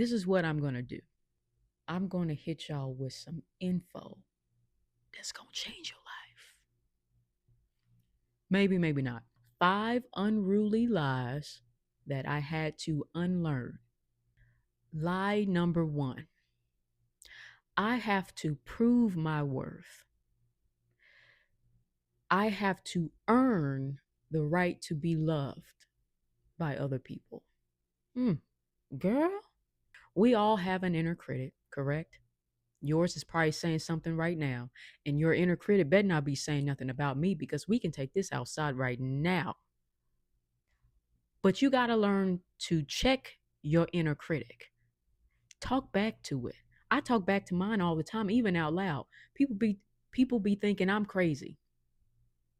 This is what I'm going to do. I'm going to hit y'all with some info that's going to change your life. Maybe, maybe not. 5 unruly lies that I had to unlearn. Lie number 1: I have to prove my worth. I have to earn the right to be loved by other people. Girl, we all have an inner critic, correct? Yours is probably saying something right now, and your inner critic better not be saying nothing about me because we can take this outside right now. But you got to learn to check your inner critic. Talk back to it. I talk back to mine all the time, even out loud. People be thinking I'm crazy.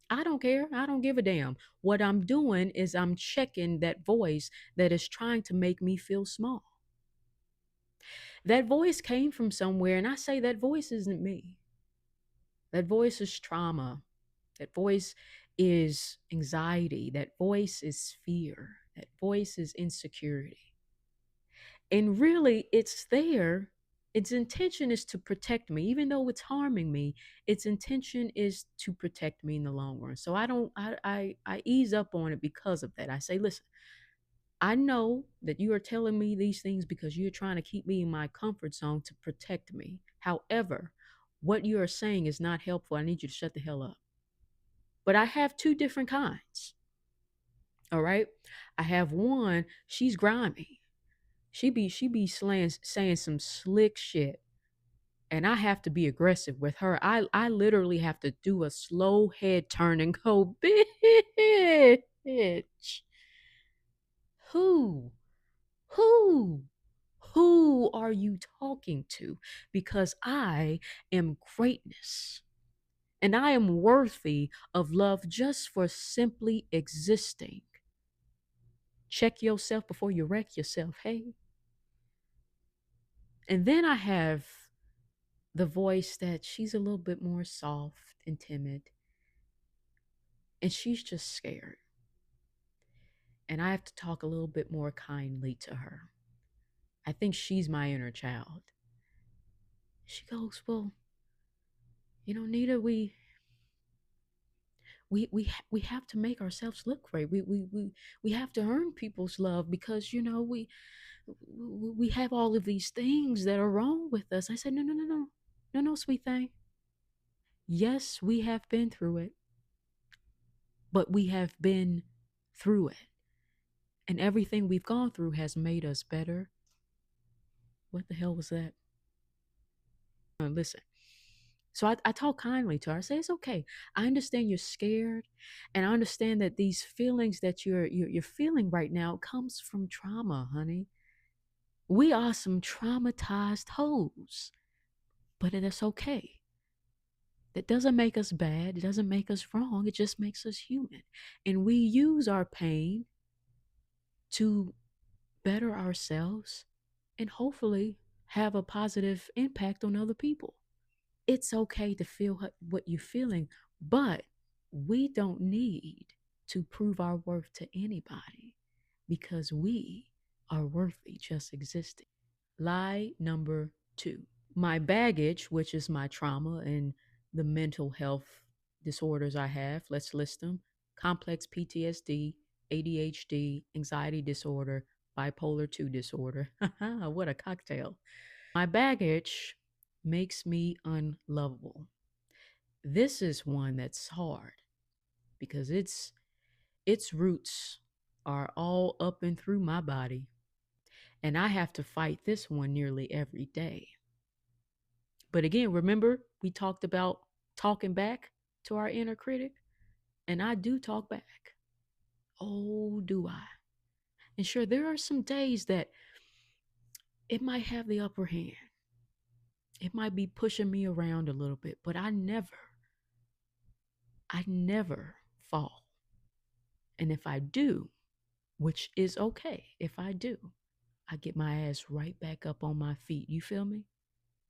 I don't care. I don't give a damn. What I'm doing is I'm checking that voice that is trying to make me feel small. That voice came from somewhere, and I say that voice isn't me. That voice is trauma. That voice is anxiety. That voice is fear. That voice is insecurity. And really, it's there. Its intention is to protect me, even though it's harming me. Its intention is to protect me in the long run. So I don't. I ease up on it because of that. I say, listen, I know that you are telling me these things because you're trying to keep me in my comfort zone to protect me. However, what you are saying is not helpful. I need you to shut the hell up. But I have two different kinds. All right. I have one, she's grimy. She be saying some slick shit. And I have to be aggressive with her. I literally have to do a slow head turn and go, bitch. Who? Who? Who are you talking to? Because I am greatness. And I am worthy of love just for simply existing. Check yourself before you wreck yourself. Hey. And then I have the voice that she's a little bit more soft and timid. And she's just scared. And I have to talk a little bit more kindly to her. I think she's my inner child. She goes, well, Nita, we have to make ourselves look great. We have to earn people's love because we have all of these things that are wrong with us. I said, no, no, no, no, no, no, sweet thing. Yes, we have been through it, but we have been through it, and everything we've gone through has made us better. What the hell was that? Listen. So I talk kindly to her. I say, it's okay. I understand you're scared, and I understand that these feelings that you're feeling right now comes from trauma, honey. We are some traumatized hoes, but it's okay. That doesn't make us bad. It doesn't make us wrong. It just makes us human. And we use our pain to better ourselves and hopefully have a positive impact on other people. It's okay to feel what you're feeling, but we don't need to prove our worth to anybody because we are worthy just existing. Lie number 2: my baggage, which is my trauma and the mental health disorders I have, let's list them: complex PTSD, ADHD, anxiety disorder, bipolar 2 disorder. What a cocktail. My baggage makes me unlovable. This is one that's hard because its roots are all up and through my body, and I have to fight this one nearly every day. But again, remember we talked about talking back to our inner critic, and I do talk back. Oh, do I? And sure, there are some days that it might have the upper hand. It might be pushing me around a little bit, but I never fall. And if I do, which is okay if I do, I get my ass right back up on my feet. You feel me?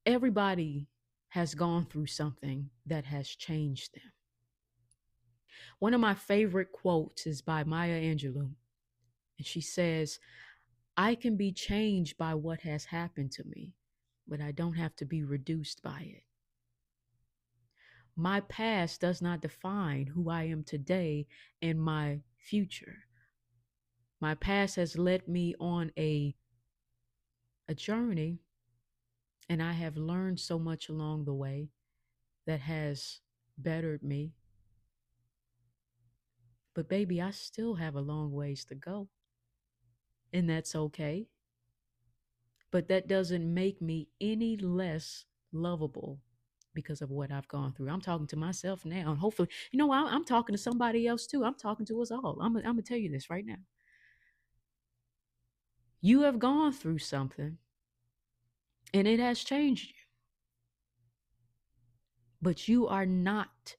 Everybody has gone through something that has changed them. One of my favorite quotes is by Maya Angelou, and she says, I can be changed by what has happened to me, but I don't have to be reduced by it. My past does not define who I am today and my future. My past has led me on a journey, and I have learned so much along the way that has bettered me. But baby, I still have a long ways to go, and that's okay. But that doesn't make me any less lovable because of what I've gone through. I'm talking to myself now, and hopefully, I'm talking to somebody else too. I'm talking to us all. I'm gonna tell you this right now. You have gone through something, and it has changed you, but you are not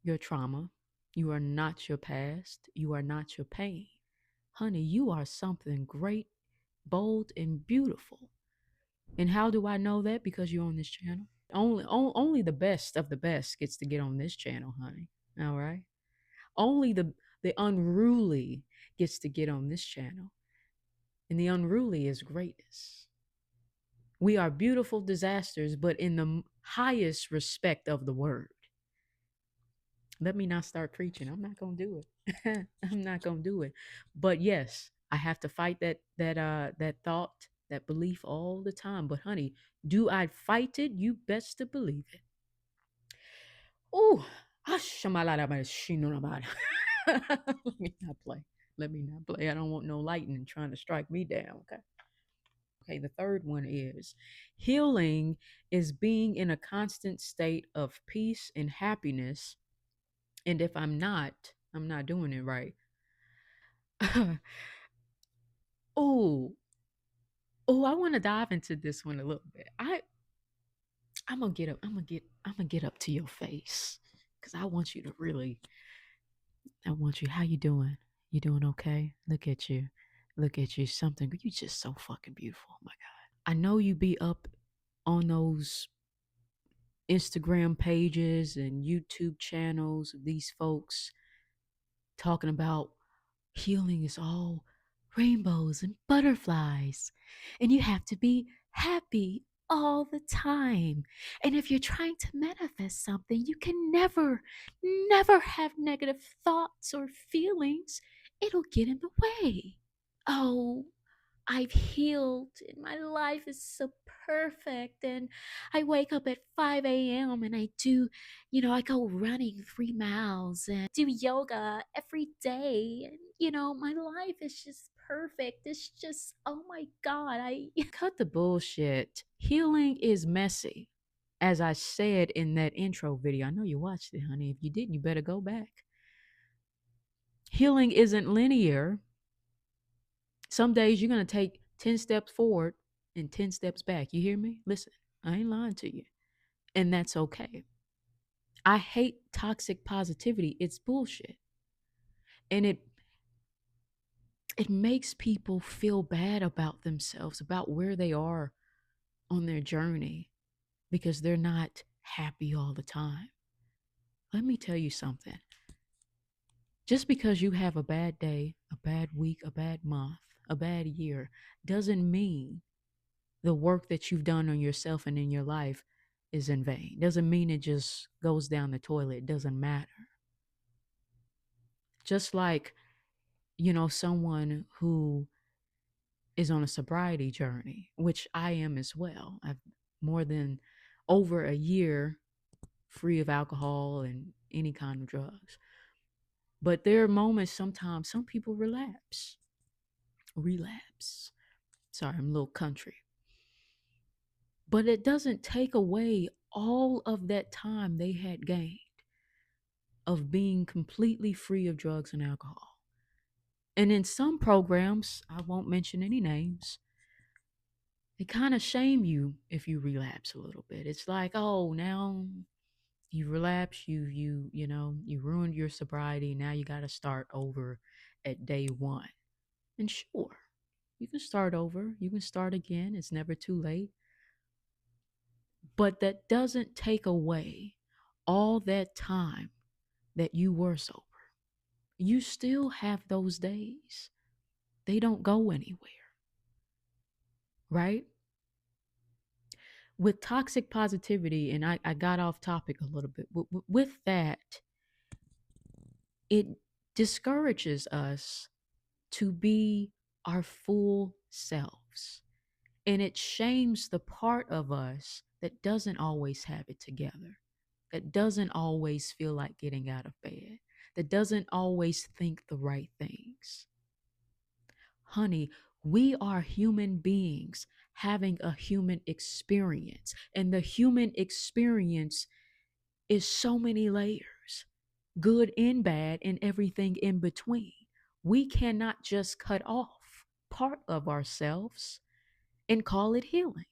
your trauma. You are not your past. You are not your pain. Honey, you are something great, bold, and beautiful. And how do I know that? Because you're on this channel. Only the best of the best gets to get on this channel, honey. All right. Only the unruly gets to get on this channel. And the unruly is greatness. We are beautiful disasters, but in the highest respect of the word. Let me not start preaching. I'm not gonna do it. I'm not gonna do it. But yes, I have to fight that thought, that belief all the time. But honey, do I fight it? You best to believe it. Oh, let me not play. Let me not play. I don't want no lightning trying to strike me down. Okay. Okay. The third one is healing is being in a constant state of peace and happiness. And if I'm not doing it right. oh, I want to dive into this one a little bit. I'm gonna get up. I'm gonna get up to your face because I want you to really. I want you. How you doing? You doing okay? Look at you. Look at you. Something. You just so fucking beautiful. Oh my God. I know you be up on those Instagram pages and YouTube channels of these folks talking about healing is all rainbows and butterflies, and you have to be happy all the time. And if you're trying to manifest something, you can never have negative thoughts or feelings. It'll get in the way. Oh, I've healed and my life is so perfect. And I wake up at 5 a.m. and I go running 3 miles and do yoga every day. And, my life is just perfect. It's just, oh my God, I cut the bullshit. Healing is messy. As I said in that intro video, I know you watched it, honey. If you didn't, you better go back. Healing isn't linear. Some days you're going to take 10 steps forward and 10 steps back. You hear me? Listen, I ain't lying to you. And that's okay. I hate toxic positivity. It's bullshit. And it makes people feel bad about themselves, about where they are on their journey because they're not happy all the time. Let me tell you something. Just because you have a bad day, a bad week, a bad month, a bad year doesn't mean the work that you've done on yourself and in your life is in vain. Doesn't mean it just goes down the toilet. It doesn't matter. Just like, someone who is on a sobriety journey, which I am as well. I've more than over a year free of alcohol and any kind of drugs. But there are moments sometimes some people relapse. Relapse. Sorry, I'm a little country. But it doesn't take away all of that time they had gained of being completely free of drugs and alcohol. And in some programs, I won't mention any names, they kind of shame you if you relapse a little bit. It's like, oh, now you relapse, you ruined your sobriety. Now you got to start over at day one. And sure, you can start over. You can start again. It's never too late. But that doesn't take away all that time that you were sober. You still have those days. They don't go anywhere. right? With toxic positivity, and I got off topic a little bit, with that, it discourages us to be our full selves. And it shames the part of us that doesn't always have it together, that doesn't always feel like getting out of bed, that doesn't always think the right things. Honey, we are human beings having a human experience, and the human experience is so many layers, good and bad, and everything in between. We cannot just cut off part of ourselves and call it healing.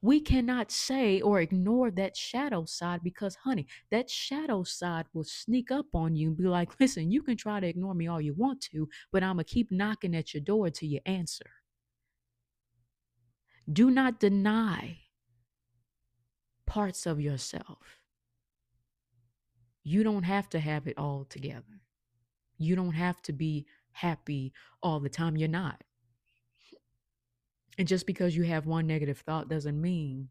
We cannot say or ignore that shadow side because, honey, that shadow side will sneak up on you and be like, listen, you can try to ignore me all you want to, but I'm going to keep knocking at your door till you answer. Do not deny parts of yourself. You don't have to have it all together. You don't have to be happy all the time. You're not. And just because you have one negative thought doesn't mean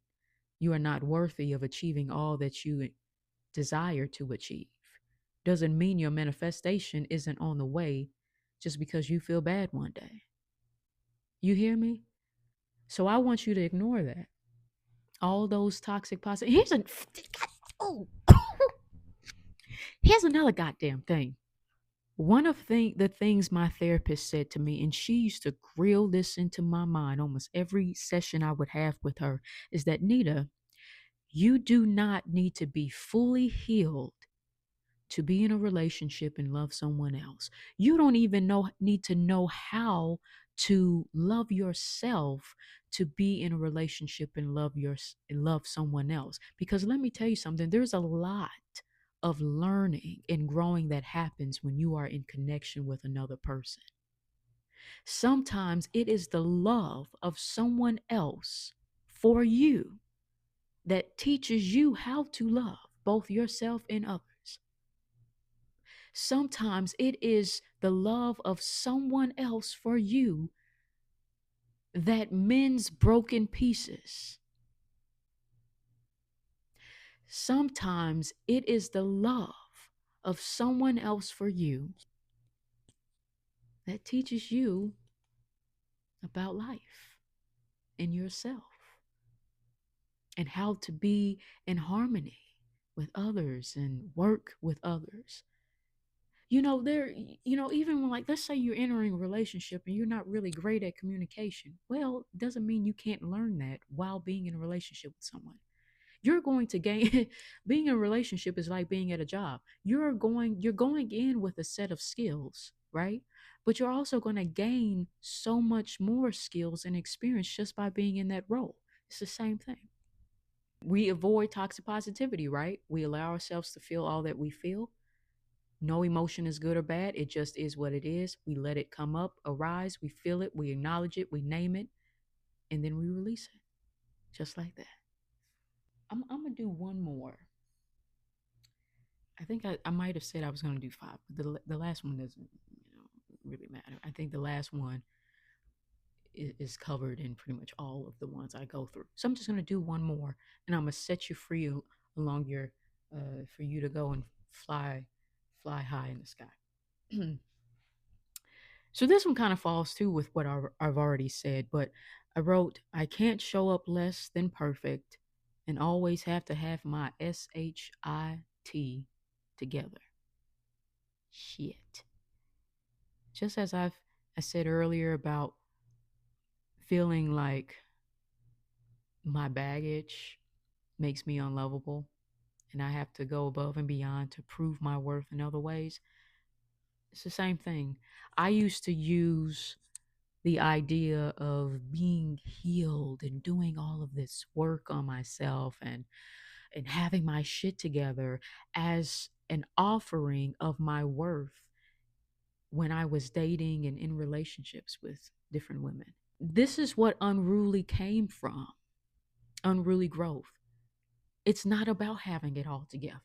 you are not worthy of achieving all that you desire to achieve. Doesn't mean your manifestation isn't on the way just because you feel bad one day. You hear me? So I want you to ignore that. All those toxic positive. Oh, here's another goddamn thing. One of the things my therapist said to me, and she used to grill this into my mind almost every session I would have with her, is that Nita, you do not need to be fully healed to be in a relationship and love someone else. You don't even need to know how to love yourself to be in a relationship and love someone else. Because let me tell you something, there's a lot of learning and growing that happens when you are in connection with another person. Sometimes it is the love of someone else for you that teaches you how to love both yourself and others. Sometimes it is the love of someone else for you that mends broken pieces. Sometimes it is the love of someone else for you that teaches you about life and yourself and how to be in harmony with others and work with others. Even when, like, let's say you're entering a relationship and you're not really great at communication, well, doesn't mean you can't learn that while being in a relationship with someone. You're going to gain being in a relationship is like being at a job. You're going in with a set of skills, right? But you're also going to gain so much more skills and experience just by being in that role. It's the same thing. We avoid toxic positivity, right? We allow ourselves to feel all that we feel. No emotion is good or bad. It just is what it is. We let it come up, arise, we feel it, we acknowledge it, we name it, and then we release it. Just like that. I'm going to do one more. I think I might have said I was going to do five, but the last one doesn't really matter. I think the last one is covered in pretty much all of the ones I go through. So I'm just going to do one more, and I'm going to set you free along your, for you to go and fly high in the sky. So this one kind of falls too with what I've already said, but I wrote, I can't show up less than perfect and always have to have my SHIT together. Shit. Just as I said earlier about feeling like my baggage makes me unlovable and I have to go above and beyond to prove my worth in other ways, it's the same thing. I used to use the idea of being healed and doing all of this work on myself and having my shit together as an offering of my worth when I was dating and in relationships with different women. This is what unruly came from. Unruly growth. It's not about having it all together.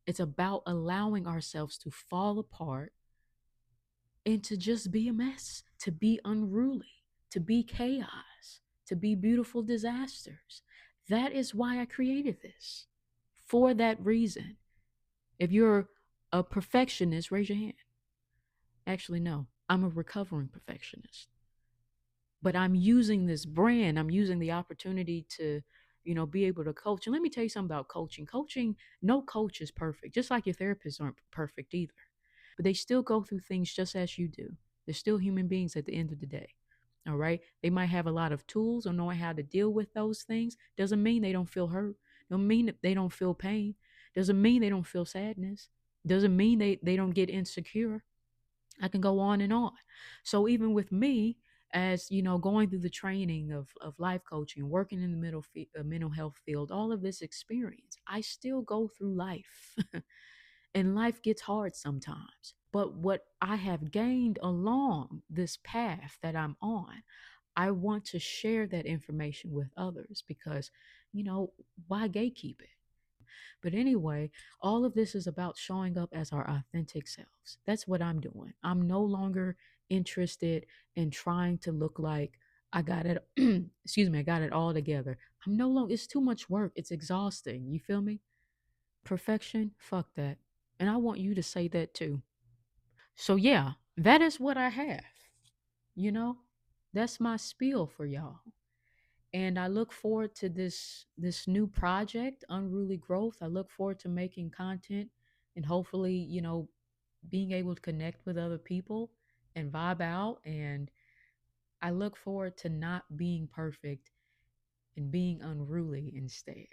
It's about allowing ourselves to fall apart and to just be a mess, to be unruly, to be chaos. to be beautiful disasters. That is why I created this. For that reason. If you're a perfectionist, raise your hand. Actually, no, I'm a recovering perfectionist. But I'm using this brand, I'm using the opportunity to, be able to coach. And let me tell you something about coaching. Coaching, no coach is perfect, just like your therapists aren't perfect either. But they still go through things just as you do. They're still human beings at the end of the day. All right. They might have a lot of tools or knowing how to deal with those things. Doesn't mean they don't feel hurt. Don't mean that they don't feel pain. Doesn't mean they don't feel sadness. Doesn't mean they don't get insecure. I can go on and on. So even with me, as going through the training of life coaching, working in the mental health field, all of this experience, I still go through life, and life gets hard sometimes. But what I have gained along this path that I'm on, I want to share that information with others because, why gatekeep it? But anyway, all of this is about showing up as our authentic selves. That's what I'm doing. I'm no longer interested in trying to look like I got it, excuse me, I got it all together. I'm no longer, it's too much work. It's exhausting. You feel me? Perfection, fuck that. And I want you to say that too. So, yeah, that is what I have. You know, that's my spiel for y'all. And I look forward to this new project, Unruly Growth. I look forward to making content and hopefully, being able to connect with other people and vibe out. And I look forward to not being perfect and being unruly instead.